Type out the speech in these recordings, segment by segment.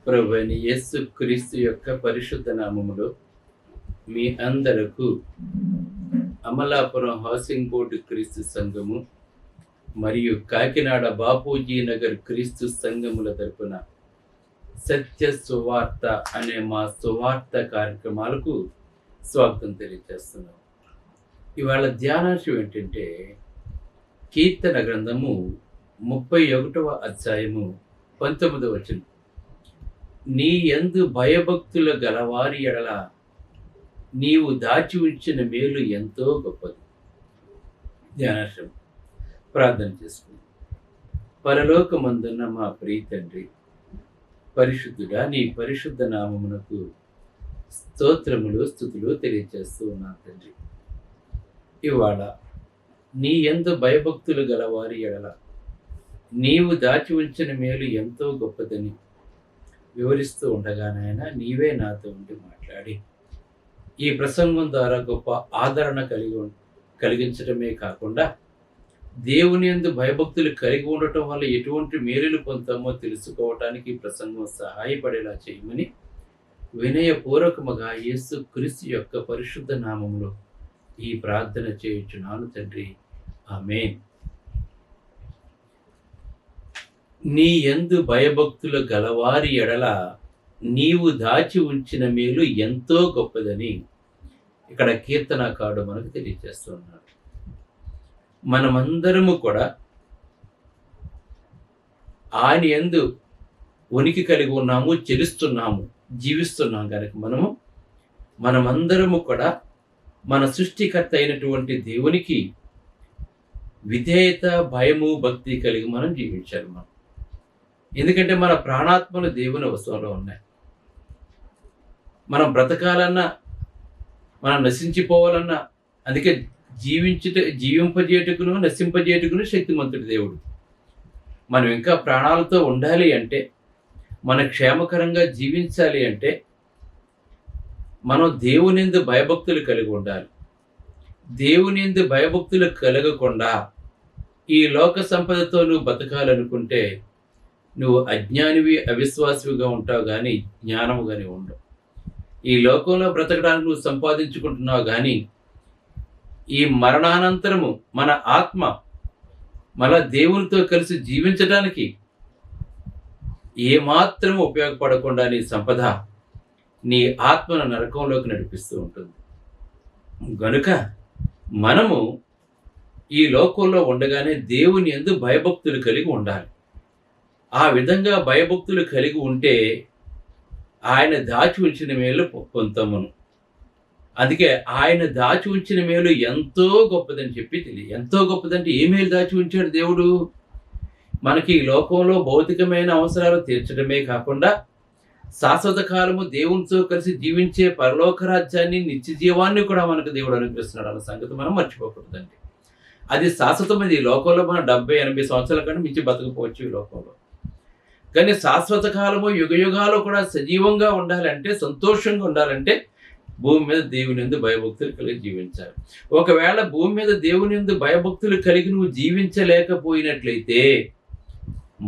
ప్రభువైన యేసు క్రీస్తు యొక్క పరిశుద్ధ నామములో మీ అందరకు అమలాపురం హౌసింగ్ బోర్డు క్రీస్తు సంఘము మరియు కాకినాడ బాపూజీ నగర్ క్రీస్తు సంఘముల తరపున సత్య సువార్త అనే మా సువార్త కార్యక్రమాలకు స్వాగతం తెలియజేస్తున్నాం. ఇవాళ ధ్యానాంశం ఏంటంటే కీర్తన గ్రంథము 31వ అధ్యాయము 19వ వచనం. నీ యందు భయభక్తుల గలవారి ఎడల నీవు దాచి ఉంచిన మేలు ఎంతో గొప్పది. ధ్యానాంశం ప్రార్థన చేసుకుంది. పరలోకమందున్న మా ప్రియ తండ్రి, పరిశుద్ధుడా, నీ పరిశుద్ధ నామమునకు స్తోత్రములు స్తుతులు తెలియజేస్తూ ఉన్నాను తండ్రి. ఇవాళ నీ యందు భయభక్తులు గలవారి ఎడల నీవు దాచి ఉంచిన మేలు ఎంతో గొప్పదని వివరిస్తూ ఉండగానైనా నీవే నాతో ఉండి మాట్లాడి ఈ ప్రసంగం ద్వారా గొప్ప ఆదరణ కలిగించడమే కాకుండా దేవుని యందు భయభక్తులు కలిగి ఉండటం వల్ల ఎటువంటి మేలులు పొందుతామో తెలుసుకోవటానికి ఈ ప్రసంగం సహాయపడేలా చేయమని వినయపూర్వకముగా యేసు క్రీస్తు యొక్క పరిశుద్ధ నామములో ఈ ప్రార్థన చేయుచున్నాను తండ్రి, ఆమేన్. నీ యందు భయభక్తుల గలవారి ఎడల నీవు దాచి ఉంచిన మేలు ఎంతో గొప్పదని ఇక్కడ కీర్తనకారుడు మనకు తెలియజేస్తున్నాడు. మనమందరము కూడా ఆయన యందు ఉనికి కలిగి ఉన్నాము, చెలుస్తున్నాము, జీవిస్తున్నాం కనుక మనమందరము కూడా మన సృష్టికర్త అయినటువంటి దేవునికి విధేయత, భయము, భక్తి కలిగి మనం జీవించాలి. ఎందుకంటే మన ప్రాణాత్మలు దేవుని వశంలో ఉన్నాయి. మనం బ్రతకాలన్నా, మనం నశించిపోవాలన్నా, అందుకే జీవింపజేటుకును నశింపజేటుకును శక్తిమంతుడు దేవుడు. మనం ఇంకా ప్రాణాలతో ఉండాలి అంటే, మన క్షేమకరంగా జీవించాలి అంటే మనం దేవుని యందు భయభక్తులు కలిగి ఉండాలి. దేవుని యందు భయభక్తులు కలగకుండా ఈ లోక సంపదతో నువ్వు బతకాలనుకుంటే నువ్వు అజ్ఞానివి, అవిశ్వాసివిగా ఉంటావు కానీ జ్ఞానము కానీ ఉండవు. ఈ లోకంలో బ్రతకడానికి నువ్వు సంపాదించుకుంటున్నావు కానీ ఈ మరణానంతరము మన ఆత్మ మళ్ళా దేవునితో కలిసి జీవించడానికి ఏమాత్రము ఉపయోగపడకుండా నీ సంపద నీ ఆత్మను నరకంలోకి నడిపిస్తూ ఉంటుంది. గనుక మనము ఈ లోకంలో ఉండగానే దేవుని యందు భయభక్తులు కలిగి ఉండాలి. ఆ విధంగా భయభక్తులు కలిగి ఉంటే ఆయన దాచి ఉంచిన మేలు పొందుతాము. అందుకే ఆయన దాచి ఉంచిన మేలు ఎంతో గొప్పదని చెప్పి ఎంతో గొప్పదంటే ఏ మేలు దాచి ఉంచాడు దేవుడు? మనకి ఈ లోకంలో భౌతికమైన అవసరాలు తీర్చడమే కాకుండా శాశ్వత కాలము దేవునితో కలిసి జీవించే పరలోక రాజ్యాన్ని, నిత్య జీవాన్ని కూడా మనకు దేవుడు అనుగ్రహిస్తున్నాడు అన్న సంగతి మనం మర్చిపోకూడదండి. అది శాశ్వతమైనది. ఈ లోకంలో మనం 70-80 సంవత్సరాల కంటే మించి బతకపోవచ్చు ఈ లోకంలో. కానీ శాశ్వత కాలము, యుగయుగాలు కూడా సజీవంగా ఉండాలంటే, సంతోషంగా ఉండాలంటే భూమి మీద దేవుని యందు భయభక్తులు కలిగి జీవించాలి. ఒకవేళ భూమి మీద దేవుని యందు భయభక్తులు కలిగి నువ్వు జీవించలేకపోయినట్లయితే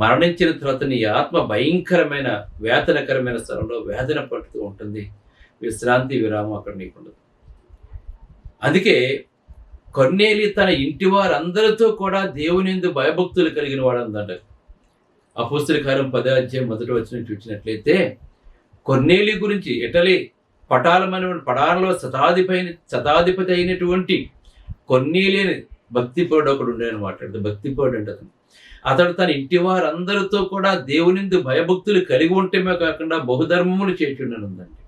మరణించిన తర్వాత నీ ఆత్మ భయంకరమైన వేదనకరమైన స్థలంలో వేదన పడుతూ ఉంటుంది. విశ్రాంతి, విరామం అక్కడ నీకుండదు. అందుకే కొర్నేలి తన ఇంటి వారందరితో కూడా దేవుని యందు భయభక్తులు కలిగిన వాడు అందంట. అపోస్తలుల కార్యం 10వ అధ్యాయం 1వ వచనం చూసినట్లయితే కొర్నేలి గురించి ఇటలీ పటాలలో శతాధిపతి అయినటువంటి కొర్నేలి అని భక్తిపరుడు ఒకడు ఉండేని మాట్లాడుతూ భక్తిపరుడు అంటే అతడు తన ఇంటి వారందరితో కూడా దేవుని యందు భయభక్తులు కలిగి ఉంటేమే కాకుండా బహుధర్మములు చేయుచుండనుందండి.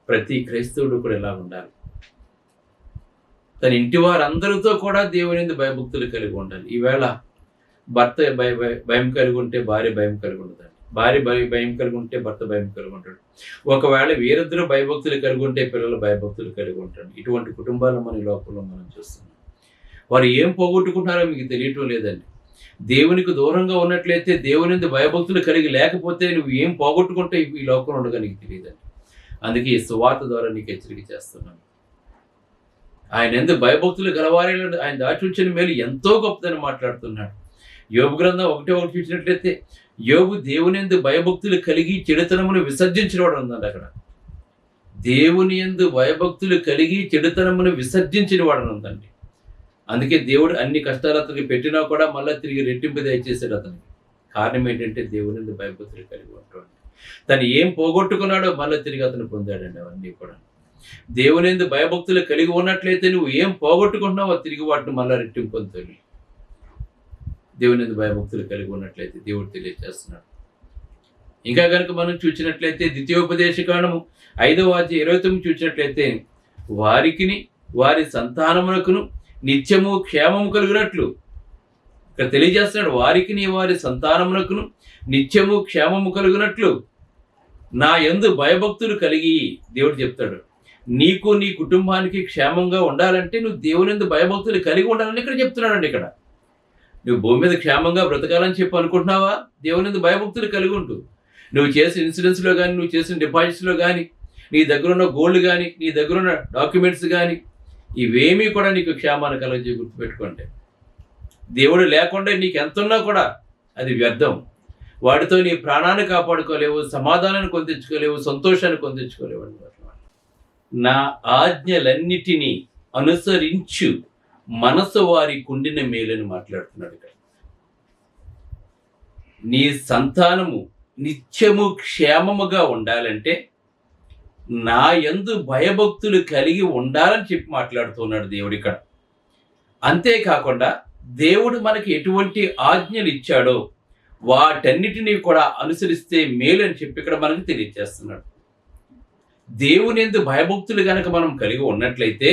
ప్రతి క్రైస్తవుడు కూడా ఎలా ఉండాలి? తన ఇంటి వారందరితో కూడా దేవుని యందు భయభక్తులు కలిగి ఉండాలి. ఈవేళ భర్త భయం కలిగి ఉంటే భార్య భయం కలిగి ఉండదండి. భార్య భయం కలిగి ఉంటే భర్త భయం కలిగి ఉంటాడు. ఒకవేళ వీరిద్దరూ భయభక్తులు కలిగి ఉంటే పిల్లలు భయభక్తులు కలిగి ఉంటాడు. ఇటువంటి కుటుంబాలను మన ఈ లోకంలో మనం చూస్తున్నాం. వారు ఏం పోగొట్టుకుంటారో మీకు తెలియటం లేదండి. దేవునికి దూరంగా ఉన్నట్లయితే, దేవుని యందు భయభక్తులు కలిగి లేకపోతే నువ్వు ఏం పోగొట్టుకుంటే ఈ లోకంలో ఉండగా నీకు తెలియదండి. అందుకే ఈ సువార్త ద్వారా నీకు హెచ్చరిక చేస్తున్నాను. ఆయన యందు భయభక్తులు గలవారి ఆయన దాచి ఉంచిన మేలు ఎంతో గొప్పదని మాట్లాడుతున్నాడు. యోబు గ్రంథం 1:1 చూసినట్లయితే యోబు దేవునియందు భయభక్తులు కలిగి చెడుతనమును విసర్జించిన వాడు ఉందండి అక్కడ. దేవుని యందు భయభక్తులు కలిగి చెడుతనమును విసర్జించిన వాడు ఉందండి. అందుకే దేవుడు అన్ని కష్టాలు అతనికి పెట్టినా కూడా మళ్ళీ తిరిగి రెట్టింపు దయచేశాడు అతనికి. కారణం ఏంటంటే దేవుని యందు భయభక్తులు కలిగి ఉంటాడు. తను ఏం పోగొట్టుకున్నాడో మళ్ళీ తిరిగి అతను పొందాడండి అవన్నీ కూడా. దేవుని యందు భయభక్తులు కలిగి ఉన్నట్లయితే నువ్వు ఏం పోగొట్టుకుంటున్నావో తిరిగి వాటిని మళ్ళీ రెట్టింపు పొందుతాడు. దేవుని యందు భయభక్తులు కలిగి ఉన్నట్లయితే దేవుడు తెలియజేస్తున్నాడు. ఇంకా కనుక మనం చూసినట్లయితే ద్వితీయోపదేశకాండము 5:29 చూసినట్లయితే వారికిని వారి సంతానమునకును నిత్యము క్షేమము కలుగునట్లు ఇక్కడ తెలియజేస్తున్నాడు. వారికిని వారి సంతానమునకును నిత్యము క్షేమము కలుగునట్లు నా యందు భయభక్తులు కలిగి దేవుడు చెప్తాడు. నీకు నీ కుటుంబానికి క్షేమంగా ఉండాలంటే నువ్వు దేవుని యందు భయభక్తులు కలిగి ఉండాలని ఇక్కడ చెప్తున్నాడండి. ఇక్కడ నువ్వు భూమి మీద క్షేమంగా బ్రతకాలని చెప్పి అనుకుంటున్నావా? దేవుని యందు భయభక్తులు కలిగి ఉంటూ నువ్వు చేసిన ఇన్సూరెన్స్లో కానీ, నువ్వు చేసిన డిపాజిట్స్లో కానీ, నీ దగ్గర ఉన్న గోల్డ్ కానీ, నీ దగ్గర ఉన్న డాక్యుమెంట్స్ కానీ, ఇవేమీ కూడా నీకు క్షేమాన్ని కలగజే గుర్తుపెట్టుకోండి. దేవుడు లేకుండా నీకు ఎంత ఉన్నా కూడా అది వ్యర్థం. వాటితో నీ ప్రాణాన్ని కాపాడుకోలేవు, సమాధానాన్ని పొందించుకోలేవు, సంతోషాన్ని పొందించుకోలేవు అన్నమాట. నా ఆజ్ఞలన్నిటినీ అనుసరించు మనసు వారి కుండిన మేలని మాట్లాడుతున్నాడు ఇక్కడ. నీ సంతానము నిత్యము క్షేమముగా ఉండాలంటే నా యందు భయభక్తులు కలిగి ఉండాలని చెప్పి మాట్లాడుతున్నాడు దేవుడు ఇక్కడ. అంతేకాకుండా దేవుడు మనకి ఎటువంటి ఆజ్ఞలు ఇచ్చాడో వాటన్నిటినీ కూడా అనుసరిస్తే మేలు అని చెప్పి ఇక్కడ మనకు తెలియజేస్తున్నాడు. దేవుని యందు భయభక్తులు గనక మనం కలిగి ఉన్నట్లయితే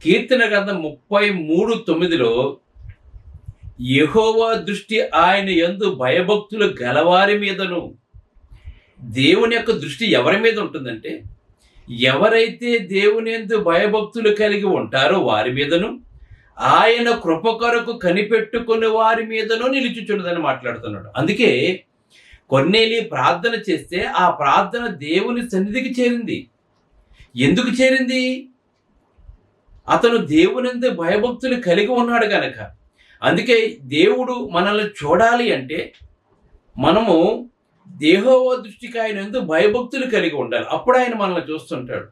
కీర్తన గ్రంథం 33:9 యెహోవా దృష్టి ఆయన యందు భయభక్తులు గలవారి మీదను. దేవుని యొక్క దృష్టి ఎవరి మీద ఉంటుందంటే ఎవరైతే దేవుని యందు భయభక్తులు కలిగి ఉంటారో వారి మీదను, ఆయన కృప కొరకు కనిపెట్టుకుని వారి మీదను నిలుచుచున్నదని మాట్లాడుతున్నాడు. అందుకే కొన్నేలి ప్రార్థన చేస్తే ఆ ప్రార్థన దేవుని సన్నిధికి చేరింది. ఎందుకు చేరింది? అతను దేవుని యందు భయభక్తులు కలిగి ఉన్నాడు గనక. అందుకే దేవుడు మనల్ని చూడాలి అంటే మనము యెహోవా దృష్టికి ఆయన యందు భయభక్తులు కలిగి ఉండాలి. అప్పుడు ఆయన మనల్ని చూస్తుంటాడు.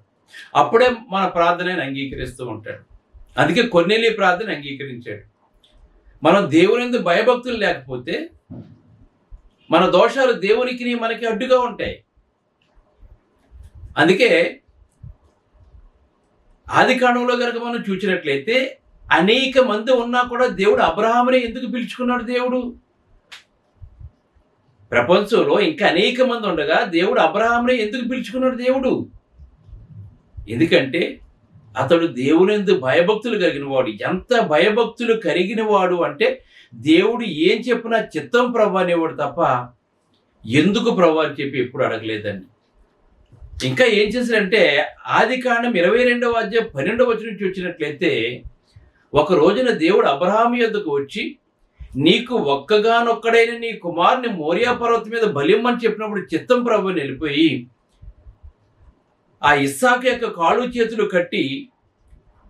అప్పుడే మన ప్రార్థనని అంగీకరిస్తూ ఉంటాడు. అందుకే కొన్నేలి ప్రార్థన అంగీకరించాడు. మనం దేవుని యందు భయభక్తులు లేకపోతే మన దోషాలు దేవునికి మనకి అడ్డుగా ఉంటాయి. అందుకే ఆదికాండంలో కనుక మనం చూసినట్లయితే అనేక మంది ఉన్నా కూడా దేవుడు అబ్రహామునే ఎందుకు పిలుచుకున్నాడు? దేవుడు ప్రపంచంలో ఇంకా అనేక మంది ఉండగా దేవుడు అబ్రహామునే ఎందుకు పిలుచుకున్నాడు? దేవుడు ఎందుకంటే అతడు దేవుని యందు భయభక్తులు కలిగిన వాడు. ఎంత భయభక్తులు కలిగిన వాడు అంటే దేవుడు ఏం చెప్పినా చిత్తం ప్రభు అనేవాడు తప్ప ఎందుకు ప్రభు అని చెప్పి ఎప్పుడు అడగలేదండి. ఇంకా ఏం చేశాడంటే ఆదికాండం 22:12 నుంచి వచ్చినట్లయితే ఒక రోజున దేవుడు అబ్రహాము యొద్దకు వచ్చి నీకు ఒక్కగానొక్కడైన నీ కుమారుని మోరియా పర్వతం మీద బలిమ్మని చెప్పినప్పుడు చిత్తం ప్రభు వెళ్ళిపోయి ఆ ఇస్సాకు యొక్క కాళ్ళు చేతులు కట్టి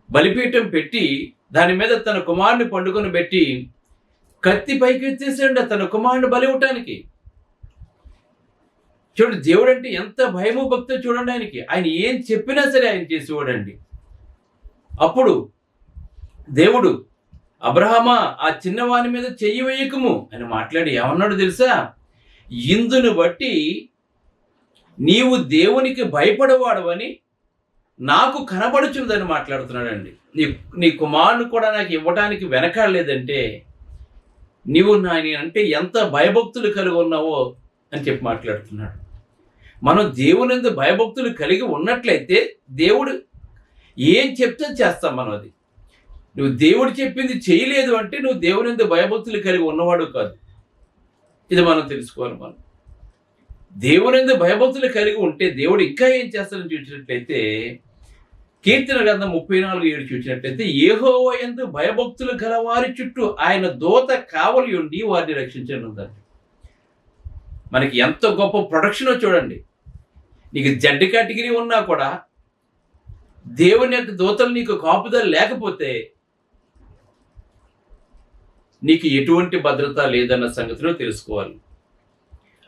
బలిపీఠం పెట్టి దాని మీద తన కుమారుని పండుకొని పెట్టి కత్తి పైకి ఎత్తేసాడు తన కుమారుని బలి ఇవ్వటానికి. చూడండి దేవుడు అంటే ఎంత భయము భక్తో చూడండి ఆయనకి. ఆయన ఏం చెప్పినా సరే ఆయన చేసేవాడండి. అప్పుడు దేవుడు అబ్రహామా ఆ చిన్నవాని మీద చెయ్యి వేయకము అని మాట్లాడి ఏమన్నాడు తెలుసా? ఇందును బట్టి నీవు దేవునికి భయపడవాడవని నాకు కనబడుచున్నదని మాట్లాడుతున్నాడండి. నీ కుమారుని కూడా నాకు ఇవ్వడానికి వెనకాడలేదంటే నీవు అంటే ఎంత భయభక్తులు కలిగి ఉన్నావో అని చెప్పి మాట్లాడుతున్నాడు. మనం దేవుని యందు భయభక్తులు కలిగి ఉన్నట్లయితే దేవుడు ఏం చెప్తే చేస్తాం మనం. అది నువ్వు దేవుడు చెప్పింది చేయలేదు అంటే నువ్వు దేవుని యందు భయభక్తులు కలిగి ఉన్నవాడు కాదు. ఇది మనం తెలుసుకోవాలి. మనం దేవుని యందు భయభక్తులు కలిగి ఉంటే దేవుడు ఇంకా ఏం చేస్తాడని చూసినట్లయితే కీర్తన గ్రంథం 34:7 చూసినట్లయితే యెహోవా యందు భయభక్తులు గల వారి చుట్టూ ఆయన దూత కావలి ఉండి వారిని రక్షించనుందండి. మనకి ఎంత గొప్ప ప్రొటెక్షనో చూడండి. నీకు జెడ్ కేటగిరీ ఉన్నా కూడా దేవుని యొక్క దూతలు నీకు కాపుదల లేకపోతే నీకు ఎటువంటి భద్రత లేదన్న సంగతిని తెలుసుకోవాలి.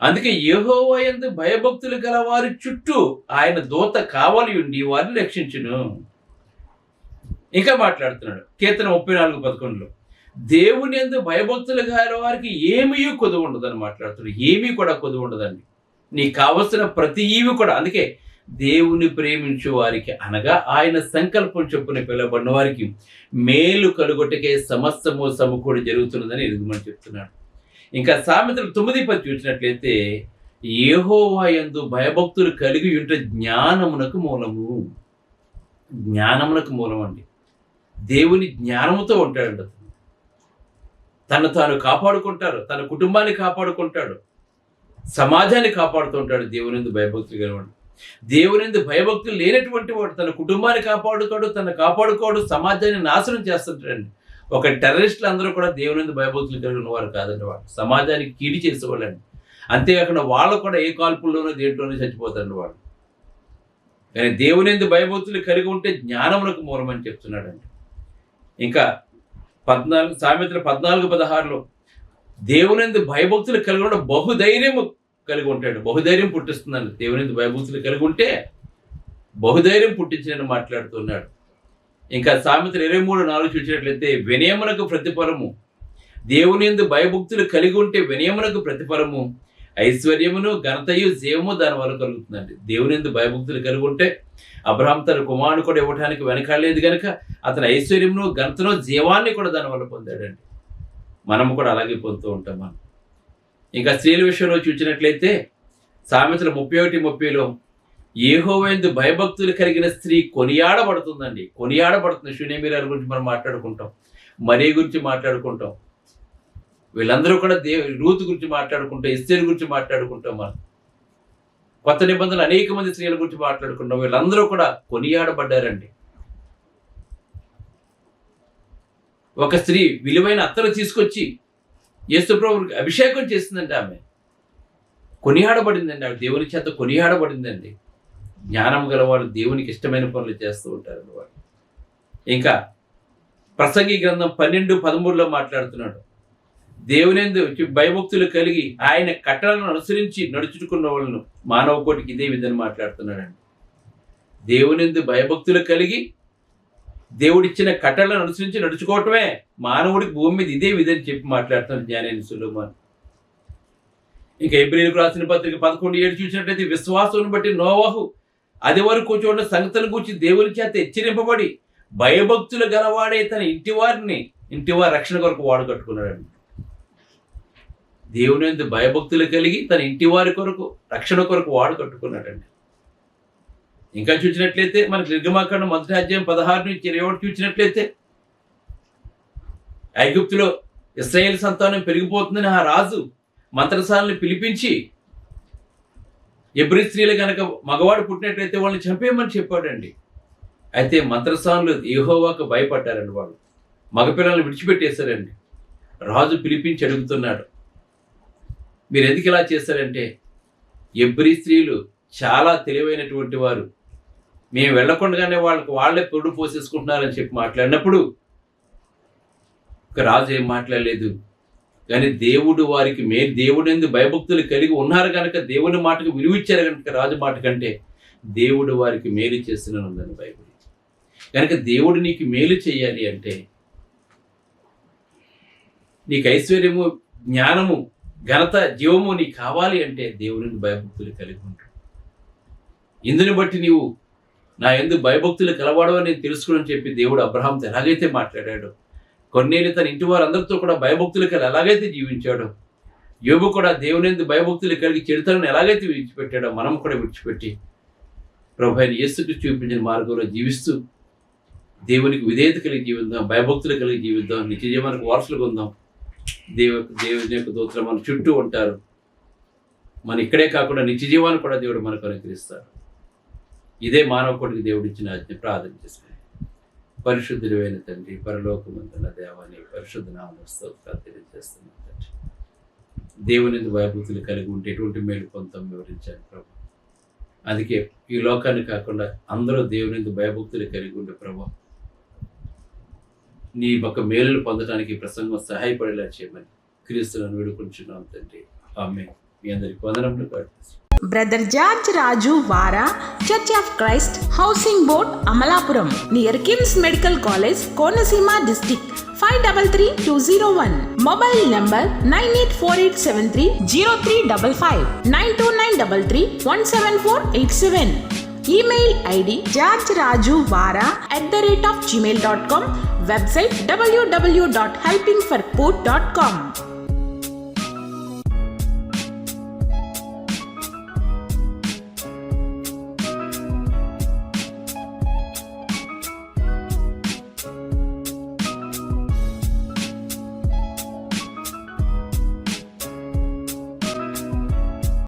అందుకే యెహోవా యందు భయభక్తులు గల వారి చుట్టూ ఆయన దూత కావలి ఉండి వారిని రక్షించును. ఇంకా మాట్లాడుతున్నాడు కీర్తన 34:11. దేవుని యందు భయభక్తులు గల వారికి ఏమీ కొదువు ఉండదని మాట్లాడుతున్నాడు. ఏమీ కూడా కొదువు ఉండదండి. నీకు కావలసిన ప్రతి ఈవి కూడా. అందుకే దేవుని ప్రేమించు వారికి అనగా ఆయన సంకల్పం చొప్పున పిలువబడిన వారికి మేలు కలుగొట్టకే సమస్తము సమకూడి జరుగుతున్నదని ఎరుగుమని చెప్తున్నాడు. ఇంకా సామెతలు 9:10 చూసినట్లయితే యెహోవా యందు భయభక్తులు కలిగి ఉంటే జ్ఞానమునకు మూలము. జ్ఞానమునకు మూలం అండి. దేవుని జ్ఞానముతో ఉంటాడు. తను తాను కాపాడుకుంటారు, తన కుటుంబాన్ని కాపాడుకుంటాడు, సమాజాన్ని కాపాడుతూ ఉంటాడు. దేవుని యందు భయభక్తులు గలవాడు. దేవుని యందు భయభక్తులు లేనటువంటి వాడు తన కుటుంబాన్ని కాపాడుకోడు, కాపాడుకోడు, సమాజాన్ని నాశనం చేస్తుంటాడండి. ఒక టెర్రరిస్టులు అందరూ కూడా దేవుని యందు భయభక్తులు కలిగిన వారు కాదండి. వాళ్ళు సమాజానికి కీడి చేసేవాళ్ళండి. అంతేకాకుండా వాళ్ళు కూడా ఏ కాల్పుల్లోనో దేంట్లోనూ చచ్చిపోతారండి వాళ్ళు. కానీ దేవుని యందు భయభక్తులు కలిగి ఉంటే జ్ఞానమునకు మూలమని చెప్తున్నాడండి. ఇంకా సామెతలు 14:16 దేవుని యందు భయభక్తులు కలిగి ఉంటే బహుధైర్యము కలిగి ఉంటాడు. బహుధైర్యం పుట్టిస్తుందండి. దేవుని యందు భయభక్తులు కలిగి ఉంటే బహుధైర్యం పుట్టించిన మాట్లాడుతున్నాడు. ఇంకా సామెతలు 23:4 చూసినట్లయితే వినయమునకు ప్రతిఫలము. దేవుని యందు భయభక్తులు కలిగి ఉంటే వినయమునకు ప్రతిఫలము, ఐశ్వర్యమును ఘనతయు జీవము దాని వల్ల కలుగుతుందండి. దేవుని యందు భయభక్తులు కలిగి ఉంటే అబ్రహాం తన కుమారుడు కూడా ఇవ్వడానికి వెనకాడలేదు కనుక అతని ఐశ్వర్యమును ఘనతను జీవాన్ని కూడా దాని వల్ల పొందాడండి. మనము కూడా అలాగే పొందుతూ ఉంటాం. మనం ఇంకా స్త్రీల విషయంలో చూసినట్లయితే సామెతలు 31:30 యెహోవా యందు భయభక్తులు కలిగిన స్త్రీ కొనియాడబడుతుందండి. కొనియాడబడుతుంది. షూనేమీరాల గురించి మనం మాట్లాడుకుంటాం, మరియ గురించి మాట్లాడుకుంటాం, వీళ్ళందరూ కూడా రూతు గురించి మాట్లాడుకుంటాం, ఎస్తేరు గురించి మాట్లాడుకుంటాం. మనం కొత్త నిబంధనలు అనేక మంది స్త్రీల గురించి మాట్లాడుకుంటాం. వీళ్ళందరూ కూడా కొనియాడబడ్డారండి. ఒక స్త్రీ విలువైన అత్తరు తీసుకొచ్చి యేసుప్రభువుకి అభిషేకం చేసిందండి. ఆమె కొనియాడబడిందండి. ఆమె దేవుని చేత కొనియాడబడిందండి. జ్ఞానం గలవాడు దేవునికి ఇష్టమైన పనులు చేస్తూ ఉంటారండి వాడు. ఇంకా ప్రసంగి గ్రంథం 12:13 మాట్లాడుతున్నాడు. దేవుని యందు భయభక్తులు కలిగి ఆయన కట్టలను అనుసరించి నడుచుకున్న వాళ్ళను మానవ కోటికి ఇదే విధంగా మాట్లాడుతున్నాడండి. దేవుని యందు భయభక్తులు కలిగి దేవుడిచ్చిన కట్టలను అనుసరించి నడుచుకోవటమే మానవుడికి భూమి మీద ఇదే విధంగా చెప్పి మాట్లాడుతున్నాడు జ్ఞానేని సులోమాన్. ఇంకా హెబ్రీయులకు రాసిన పత్రిక 11:7 చూసినట్లయితే విశ్వాసం బట్టి నోవహు అది వరకు చూడ సంగతుల గురించి దేవుని చేత హెచ్చరింపబడి భయభక్తులు గలవాడే తన ఇంటివారి రక్షణ కొరకు వాడు కట్టుకున్నాడండి. దేవుని యందు భయభక్తులు కలిగి తన ఇంటివారి కొరకు రక్షణ కొరకు వాడు కట్టుకున్నాడండి. ఇంకా చూసినట్లయితే మనకి నిర్గమాకాండం 1:16-21 చూసినట్లయితే ఐగుప్తులో ఇశ్రాయేలు సంతానం పెరిగిపోతుందని ఆ రాజు మంత్రసాలను పిలిపించి ఎబ్రీ స్త్రీలు కనుక మగవాడు పుట్టినట్లయితే వాళ్ళని చంపేయమని చెప్పాడండి. అయితే మంత్రసానులు యెహోవాకు భయపడ్డారండి. వాళ్ళు మగపిల్లల్ని విడిచిపెట్టేశారండి. రాజు పిలిపించి అడుగుతున్నాడు, మీరు ఎందుకు ఇలా చేశారంటే ఎబ్రీ స్త్రీలు చాలా తెలివైనటువంటి వారు, మేము వెళ్ళకుండానే వాళ్ళే పొడు పోసేసుకుంటున్నారని చెప్పి మాట్లాడినప్పుడు రాజు ఏం మాట్లాడలేదు. కానీ దేవుడు వారికి దేవుని యందు భయభక్తులు కలిగి ఉన్నారు కనుక దేవుని మాటకు విలువిచ్చారు కనుక రాజు మాట కంటే దేవుడు వారికి మేలు చేస్తున్నాను ఉందని బైబిల్. కనుక దేవుడు నీకు మేలు చేయాలి అంటే నీకు ఐశ్వర్యము, జ్ఞానము, ఘనత, జీవము నీకు కావాలి అంటే దేవుని భయభక్తులు కలిగి ఉంటాడు. ఇందుని బట్టి నీవు నా యందు భయభక్తులు కలవాడవని నేను తెలుసుకోవడం చెప్పి దేవుడు అబ్రహాంతో ఎలాగైతే మాట్లాడాడో, కొన్నేళ్ళు తన ఇంటి వారందరితో కూడా భయభక్తులు కలిగి ఎలాగైతే జీవించాడో, యోబు కూడా దేవుని యందు భయభక్తులు కలిగి చెడుతలను ఎలాగైతే విడిచిపెట్టాడో మనం కూడా విడిచిపెట్టి ప్రభు అయిన యేసుకు చూపించిన మార్గంలో జీవిస్తూ దేవునికి విధేయత కలిగి జీవిద్దాం, భయభక్తులు కలిగి జీవిద్దాం, నిత్య జీవనానికి వారసులుగా ఉందాం. దేవుని యొక్క దూతలు మన చుట్టూ ఉంటారు. మన ఇక్కడే కాకుండా నిత్య జీవాన్ని కూడా దేవుడు మనకు అనుగ్రహిస్తాడు. ఇదే మానవ కోటికి దేవుడు ఇచ్చిన ఆజ్ఞ. ప్రార్థన చేసుకుని పరిశుద్ధుడైన తండ్రి, పరలోకమందున్న దేవాన్ని పరిశుద్ధ నామములో స్తోత్రాలు తెలియజేస్తున్నాను తండ్రి. దేవుని యందు భయభక్తులు కలిగి ఉంటే ఎటువంటి మేలు పొందుతాం వివరించాను ప్రభు. అందుకే ఈ లోకాన్ని కాకుండా అందరూ దేవుని యందు భయభక్తులు కలిగి ఉండే ప్రభు నీ యొక్క మేలులు పొందడానికి ఈ ప్రసంగం సహాయపడేలా చేయమని క్రీస్తులను వేడుకుంటున్నాం తండ్రి. ఆమేన్. మీ అందరికి వందనములు. బ్రదర్ జార్జ్ రాజు వారా, church of Christ, housing board, Amalapuram, near KIMS medical college, Konaseema district, 538201. Mobile number 9848730355, 929331747. Email ID georgerajuvara@gmail.com. Website www.helpingforpoor.com.